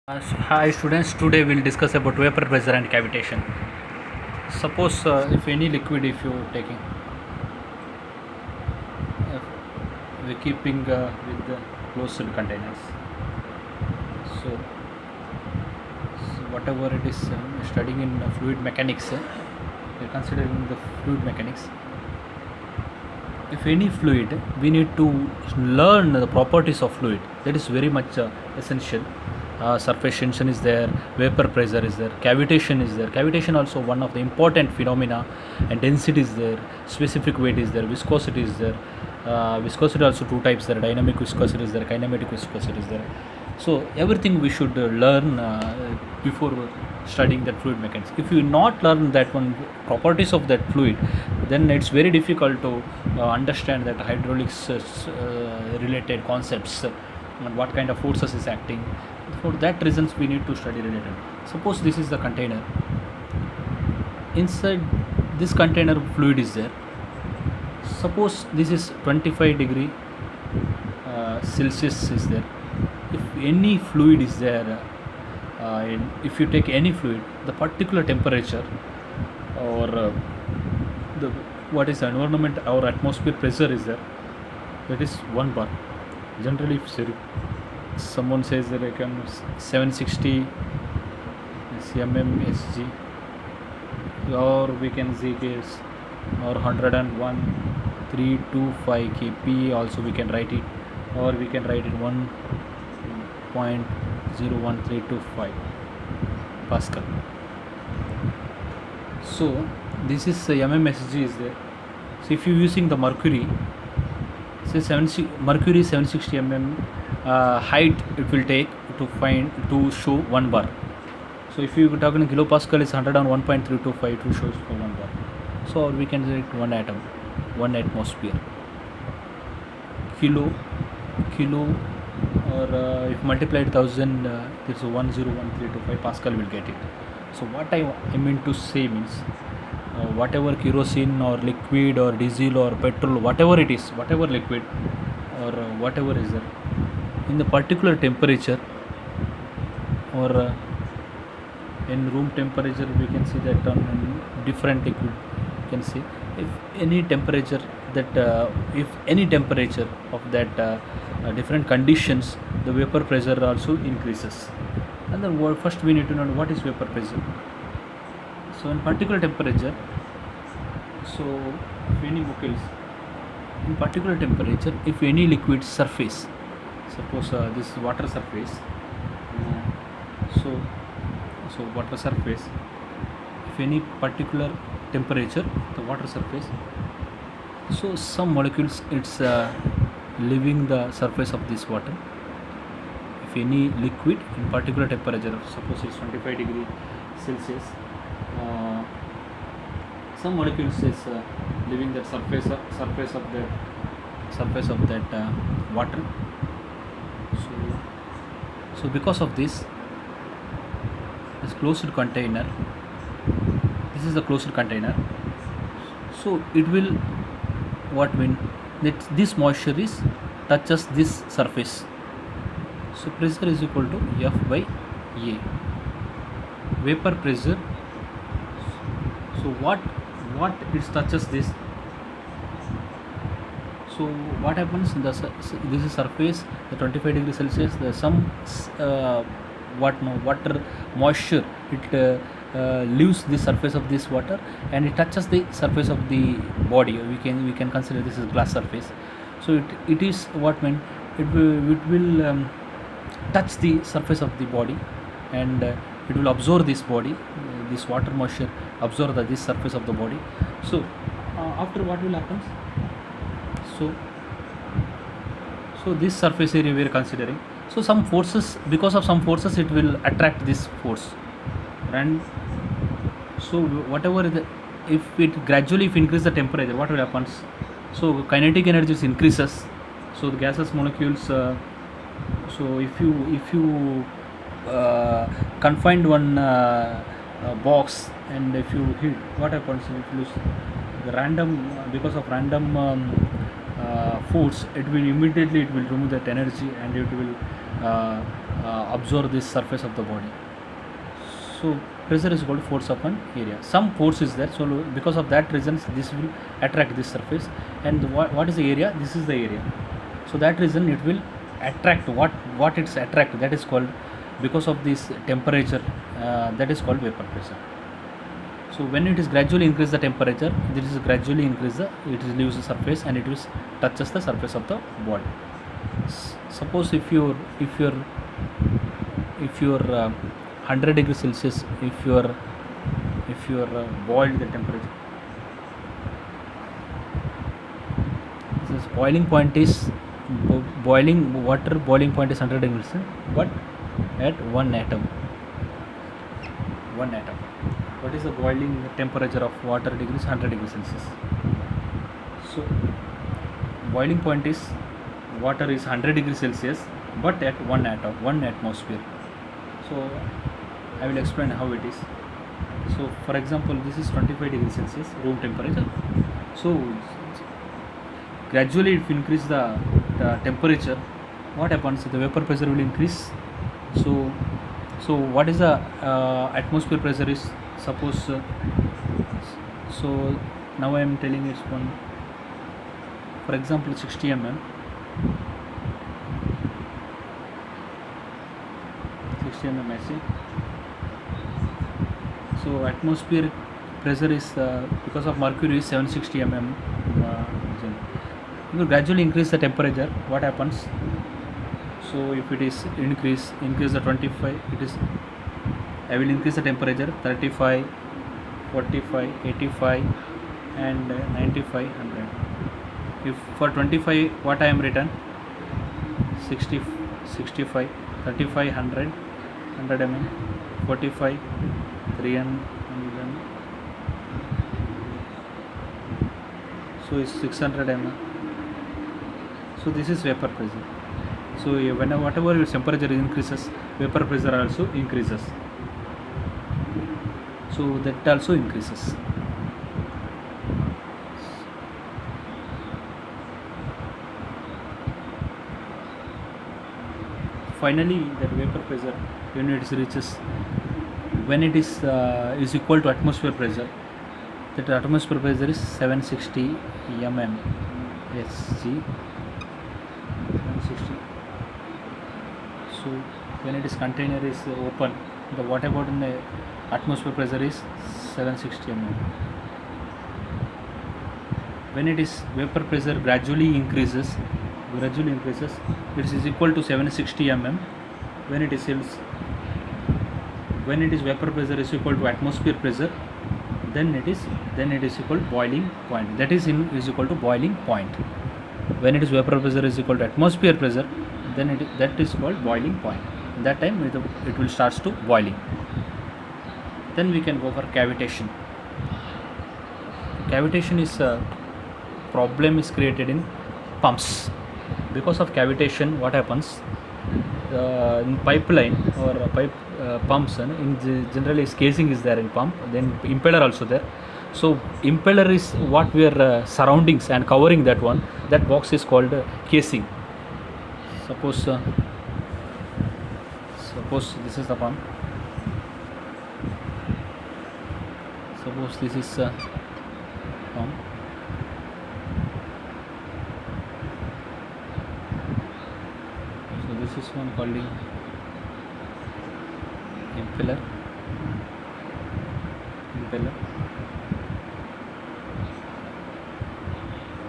Hi students, today we'll discuss about vapor pressure and cavitation. Suppose if any liquid if you're taking, uh, we're keeping with the closed containers. So, so whatever it is studying in fluid mechanics, we're considering the fluid mechanics. If any fluid, we need to learn the properties of fluid. That is very much essential. Surface tension is there, vapor pressure is there, cavitation is there. Cavitation also one of the important phenomena, and density is there, specific weight is there, viscosity is there. Viscosity also two types there: dynamic viscosity is there, kinematic viscosity is there. So everything we should learn before studying that fluid mechanics. If you not learn that one properties of that fluid, then it's very difficult to understand that hydraulics related concepts and what kind of forces is acting. For that reasons we need to study related. Suppose this is the container. Inside this container fluid is there. Suppose this is 25 degree Celsius is there. If any fluid is there, if you take any fluid, the particular temperature or the what is environment or atmosphere pressure is there, that is 1 bar. Generally if someone says that I can 760 mmSg, or we can see case or 101,325 kP also we can write it, or we can write it 1.01325 Pascal. So this is mmSg is there. So if you using the mercury, say mercury 760 height it will take to show 1 bar. So if you talk in kilopascal is 101.325 to shows for 1 bar. So we can say 1 atom, 1 atmosphere. Kilo, or if multiplied 1000, this is 101325 Pascal will get it. So what I mean to say means whatever kerosene or liquid or diesel or petrol, whatever it is, whatever liquid or whatever is there, in the particular temperature or in room temperature, we can see that on different liquid you can see if any temperature that if any temperature of that different conditions, the vapor pressure also increases. And then first we need to know what is vapor pressure. So in particular temperature, so if any molecules in particular temperature, if any liquid surface, suppose this is water surface, so water surface, if any particular temperature the water surface, so some molecules it's leaving the surface of this water. If any liquid in particular temperature, suppose it's 25 degree Celsius, some molecules is leaving the surface of that water. So because of this closed container, this is the closed container, so it will what mean that this moisture is touches this surface. So pressure is equal to F by A, vapor pressure. So what it touches this, so what happens, this is surface, the 25 degree Celsius, there some water moisture, it leaves the surface of this water and it touches the surface of the body. We can consider this is glass surface. So it is what mean, it will touch the surface of the body, and it will absorb this body, this water moisture absorb this surface of the body. So after what will happen, so this surface area we are considering, so some forces, because of some forces it will attract this force, and so whatever if it gradually if increase the temperature, what will happen, so kinetic energy increases. So the gaseous molecules, so if you confined one box, and if you hit, what happens if you lose the random, because of random force, it will remove that energy, and it will absorb this surface of the body. So pressure is equal to force upon area. Some force is there, so because of that reason this will attract this surface. And what is the area? This is the area. So that reason it will attract what it's attract, that is called, because of this temperature, that is called vapor pressure. So when it is gradually increase the temperature, this is gradually increase the, it leaves the surface and it will touches the surface of the body. Suppose if your 100 degrees Celsius, if you boiled the temperature, this boiling point is boiling water, boiling point is 100 degrees, but at one atom. What is the boiling temperature of water degrees? 100 degrees Celsius. So boiling point is water is 100 degrees Celsius, but at one atom, one atmosphere. So I will explain how it is. So for example, this is 25 degrees Celsius room temperature. So gradually if increase the temperature, what happens? The vapor pressure will increase. So what is the atmosphere pressure is? Suppose so now I am telling it's one, for example 60 mm. 60 mm I say. So atmospheric pressure is because of mercury is 760 mm. You gradually increase the temperature. What happens? So if it is increase the 25, it is, I will increase the temperature 35, 45, 85 and 95, 100. If for 25 what I am written, 60, 65, 35, 100, 100 mm, 45, 300, so is 600 mm. So this is vapor pressure. So whenever whatever your temperature increases, vapor pressure also increases. So that also increases. Finally, that vapor pressure, when it reaches, when it is equal to atmosphere pressure, that atmosphere pressure is 760 mm Sg. 760. So when it is container is open, the what about in the atmosphere pressure is 760 mm. When it is vapor pressure gradually increases, it is equal to 760 mm. When it is vapor pressure is equal to atmosphere pressure, then it is equal to boiling point. That is equal to boiling point. When it is vapor pressure is equal to atmosphere pressure, then that is called boiling point. In that time it will starts to boiling. Then we can go for cavitation. Cavitation is a problem is created in pumps. Because of cavitation, what happens in pipeline or pipe pumps, generally casing is there in pump, then impeller also there. So impeller is what we are surroundings and covering that one. That box is called casing. Suppose this is the pump. Suppose this is pump. So this is one called impeller.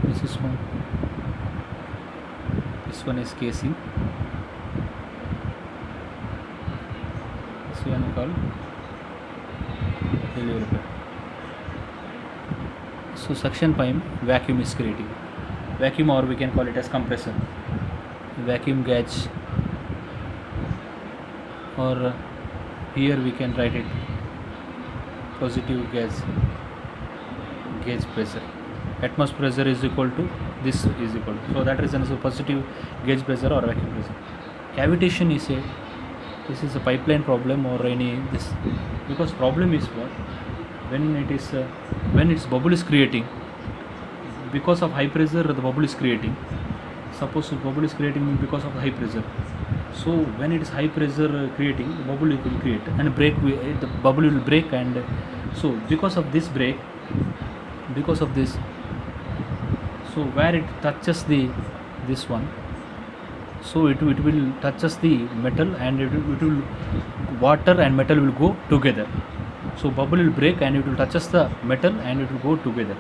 This is one. This one is casing. This one called delivery. So suction pipe, vacuum is creating. Vacuum, or we can call it as compressor. Vacuum gauge, or here we can write it positive gauge pressure. Atmosphere pressure is equal to this is equal to. So that reason is a positive gauge pressure or vacuum pressure. Cavitation is this is a pipeline problem or any this, because problem is what, when its bubble is creating, because of high pressure the bubble is creating. Suppose the bubble is creating because of high pressure. So when it is high pressure creating, the bubble it will create and the bubble will break. And so because of this break, because of this, so where it touches the this one, so it will touches the metal, and it will water and metal will go together. So bubble will break and it will touches the metal and it will go together.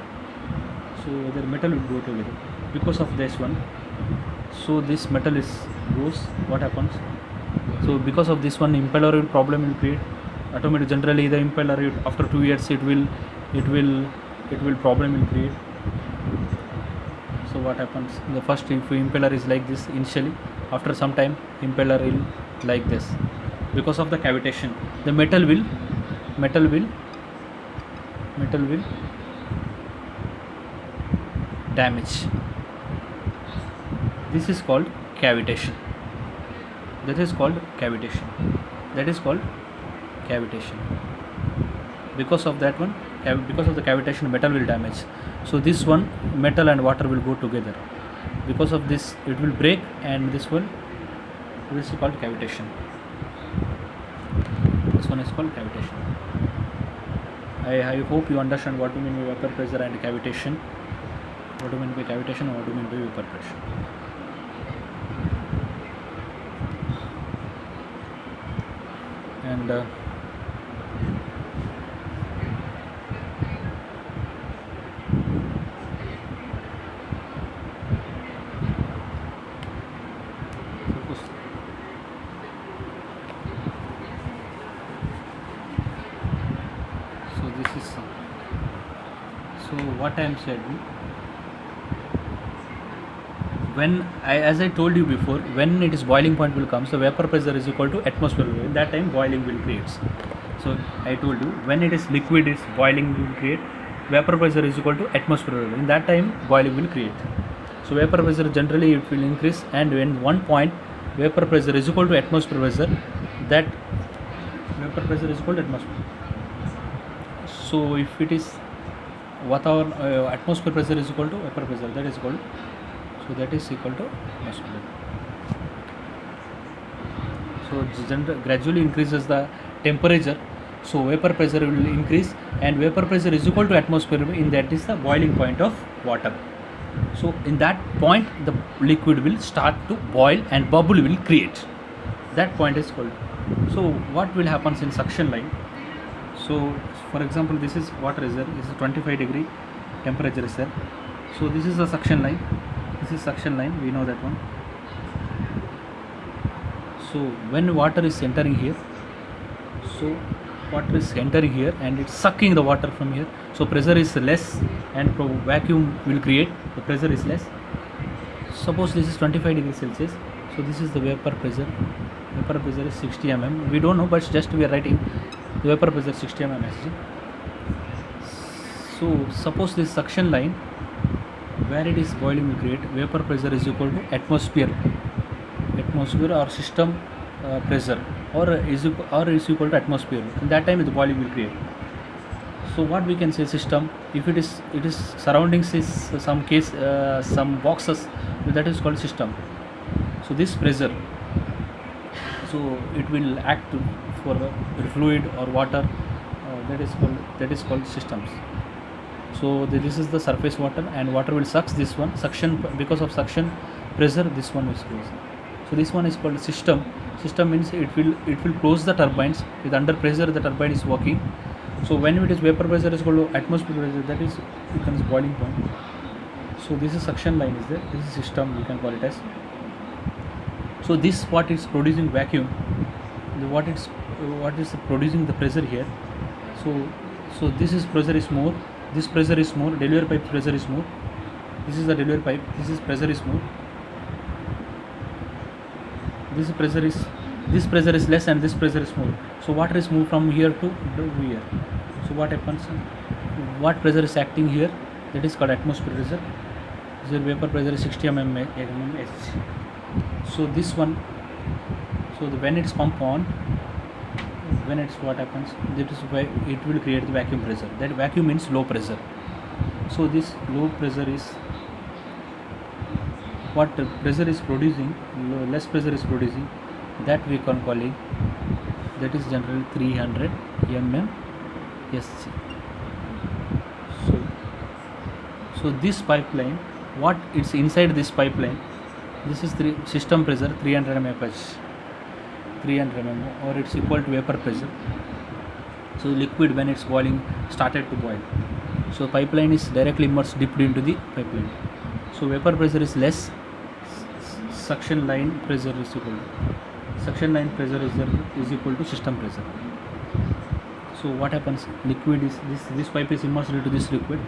So the metal will go together because of this one. So this metal is goes, what happens? So because of this one, impeller will problem will create automatically. Generally the impeller after 2 years it will problem will create. So what happens? The first if impeller is like this initially, after some time impeller will like this. Because of the cavitation, the metal will damage. This is called cavitation. That is called cavitation. Because of that one, because of the cavitation, metal will damage. So this one, metal and water will go together. Because of this, it will break, and this is called cavitation. This one is called cavitation. I hope you understand what do you mean by vapor pressure and cavitation. What do you mean by cavitation and what do you mean by vapor pressure. And so this is so what I am saying. As I told you before, when it is boiling point will come, so vapor pressure is equal to atmosphere pressure. In that time boiling will create. So I told you, when it is liquid is boiling will create, vapor pressure is equal to atmosphere pressure. In that time boiling will create. So vapor pressure generally it will increase, and when one point vapor pressure is equal to atmosphere pressure, that vapor pressure is equal to atmosphere. So if it is whatever atmosphere pressure is equal to vapor pressure, that is called. So that is equal to atmosphere. So gradually increases the temperature. So vapor pressure will increase, and vapor pressure is equal to atmosphere. In that is the boiling point of water. So in that point, the liquid will start to boil and bubble will create. That point is called. So what will happen in suction line? So for example, this is water is there. This is 25-degree temperature is there. So this is the suction line. This is suction line, we know that one. So when water is entering here, so water is entering here and it's sucking the water from here. So pressure is less and vacuum will create. The pressure is less. Suppose this is 25 degrees Celsius. So this is the vapor pressure. Vapor pressure is 60 mm. We don't know, but just we are writing the vapor pressure 60 mm. So suppose this suction line, where it is boiling will create, vapor pressure is equal to atmosphere or system pressure, or is equal to atmosphere. In that time the boiling will create. So what we can say, system, if it is surroundings is some boxes, that is called system. So this pressure, so it will act for fluid or water, that is called systems. So this is the surface water, and water will suck this one, suction, because of suction pressure this one is closed. So this one is called system. System means it will close the turbines. With under pressure the turbine is working. So when it is vapor pressure is equal to atmosphere pressure, that is becomes boiling point. So this is suction line is there. This is system, we can call it as. So this what is producing vacuum, what is producing the pressure here. So this is pressure is more. This pressure is more, delivery pipe pressure is more. This is the delivery pipe, this is pressure is more. This pressure is less and this pressure is more. So water is moved from here to here. So what happens? What pressure is acting here? That is called atmosphere pressure. This vapor pressure is 60 mm. So this one, so when it's pump on, when it's what happens, that is why it will create the vacuum pressure. That vacuum means low pressure. So this low pressure is what pressure is producing, less pressure is producing. that we can call it, that is generally 300 mmSg. So this pipeline, what it's inside this pipeline, this is system pressure 300 mmHg, 300 mm, or it's equal to vapor pressure. So liquid when it's boiling started to boil, so pipeline is directly immersed dipped into the pipeline. So vapor pressure is less, suction line pressure is equal to, suction line pressure is equal to system pressure. So what happens, liquid is this pipe is immersed into this liquid.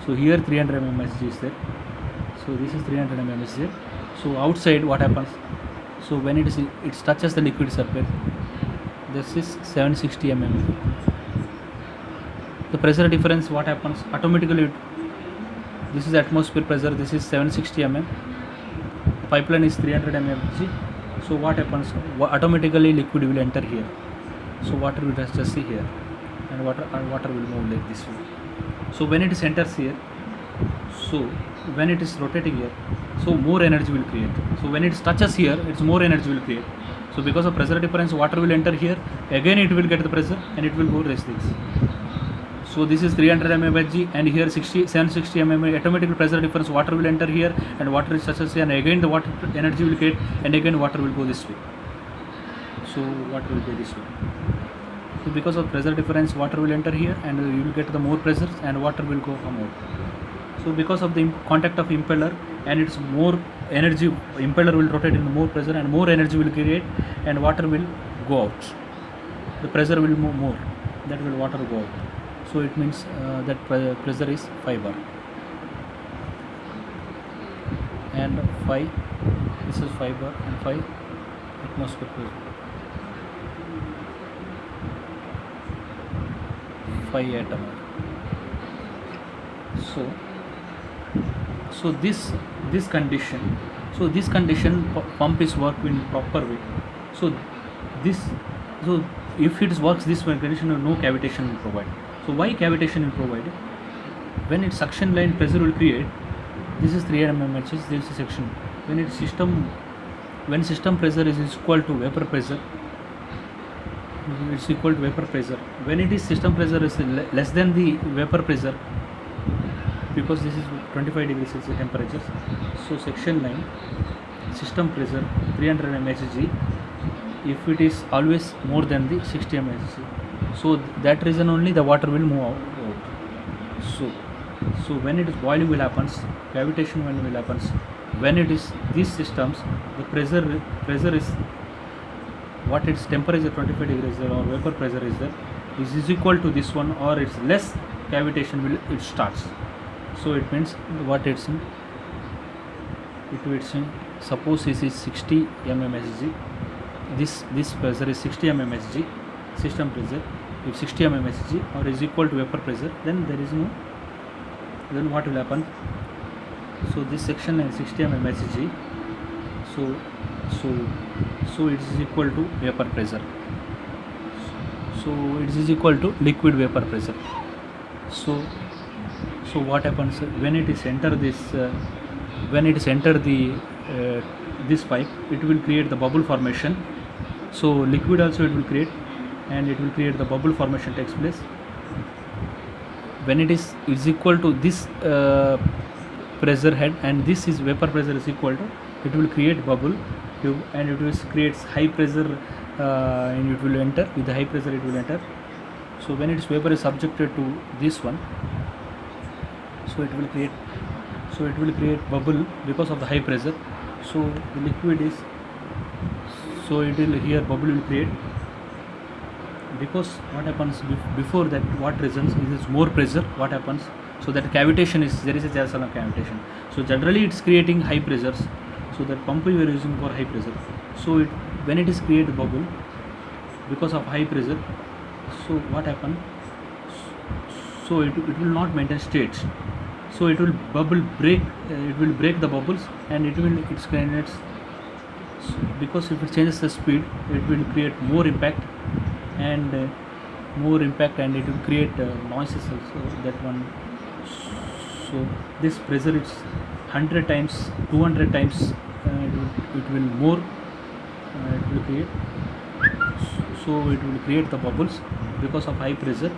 So here 300 mmHg is there, so this is 300 mmHg. So outside what happens, so when it touches the liquid surface, this is 760 mm. The pressure difference, what happens, automatically this is atmosphere pressure, this is 760 mm, pipeline is 300 mmHg. So what happens, automatically liquid will enter here, so water will just see here, and water will move like this way. So when it enters here, so when it is rotating here, so more energy will create. So when it touches here, it's more energy will create. So because of pressure difference, water will enter here, again it will get the pressure and it will go raise this. So this is 300 mmHg, and here 760 mm, automatic pressure difference, water will enter here and water is touches here, and again the water energy will create, and again water will go this way. So water will go this way. So because of pressure difference, water will enter here and you will get the more pressure and water will go come out. So because of the contact of impeller and it's more energy, impeller will rotate in the more pressure and more energy will create, and water will go out. The pressure will move more, that will water go out. So it means that pressure is 5 bar, and 5, this is 5 bar and 5 atmosphere pressure, 5 atom. So this condition, pump is work in proper way. So if it works this way condition, no cavitation will provide. So why cavitation will provide? When its suction line pressure will create, this is 300 mmHg, this is section. When system pressure is equal to vapor pressure, it's equal to vapor pressure. When it is system pressure is less than the vapor pressure, because this is 25 degrees Celsius temperature, so section line system pressure 300 mmHg, if it is always more than the 60 mmHg, so that reason only the water will move out. So when it is boiling will happens, cavitation when will happens, when it is these systems, the pressure is what its temperature 25 degrees there, or vapor pressure is there, is equal to this one, or it's less, cavitation will it starts. So it means what it's in, suppose this is 60 mmHg, this pressure is 60 mmHg, system pressure, if 60 mmHg or is equal to vapor pressure, then there is no, then what will happen, so this section is 60 mmHg, so it is equal to vapor pressure, so it is equal to liquid vapor pressure. So what happens when it is enter this, this pipe, it will create the bubble formation. So liquid also it will create, and it will create the bubble formation takes place. When it is equal to this pressure head, and this is vapor pressure is equal to, it will create bubble tube, and it will creates high pressure, and it will enter with the high pressure it will enter. So when its vapor is subjected to this one, so it will create bubble because of the high pressure. So the liquid is, so it will here bubble will create, because what happens before that, what reasons is more pressure, what happens, so that cavitation is, there is a chance of cavitation. So generally it's creating high pressures, so that pump we are using for high pressure. So when it is create bubble because of high pressure, so what happen, so it will not maintain states, so it will break the bubbles, and it will because if it changes the speed, it will create more impact, and it will create noises also, that one. So this pressure is 100 times, 200 times, it will more, it will create, so it will create the bubbles because of high pressure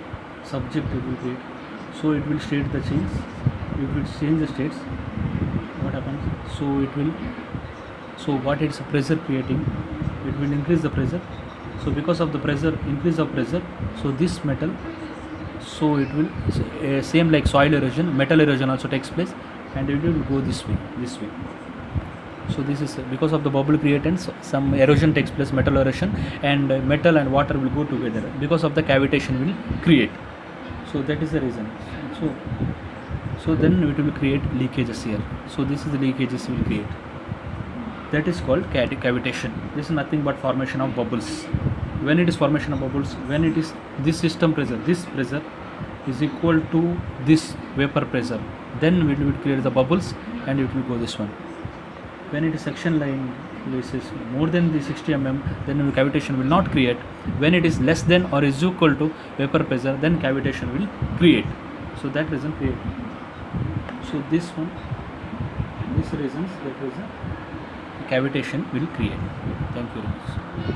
subject it will create. So it will state the change, it will change the states. What happens? So it will, so what it's pressure creating, it will increase the pressure. So because of the pressure, increase of pressure, so this metal, so it will same like soil erosion, metal erosion also takes place, and it will go this way, this way. So this is because of the bubble created, some erosion takes place, metal erosion, and metal and water will go together because of the cavitation will create. So that is the reason. So then it will create leakages here. So this is the leakages will create. That is called cavitation. This is nothing but formation of bubbles. When it is formation of bubbles, when it is this system pressure, this pressure is equal to this vapor pressure, then it will create the bubbles and it will go this one. When it is section line, this is more than the 60 mm, then cavitation will not create. When it is less than or is equal to vapor pressure, then cavitation will create. So that reason create. So this one, this reasons, that reason cavitation will create. Thank you very much.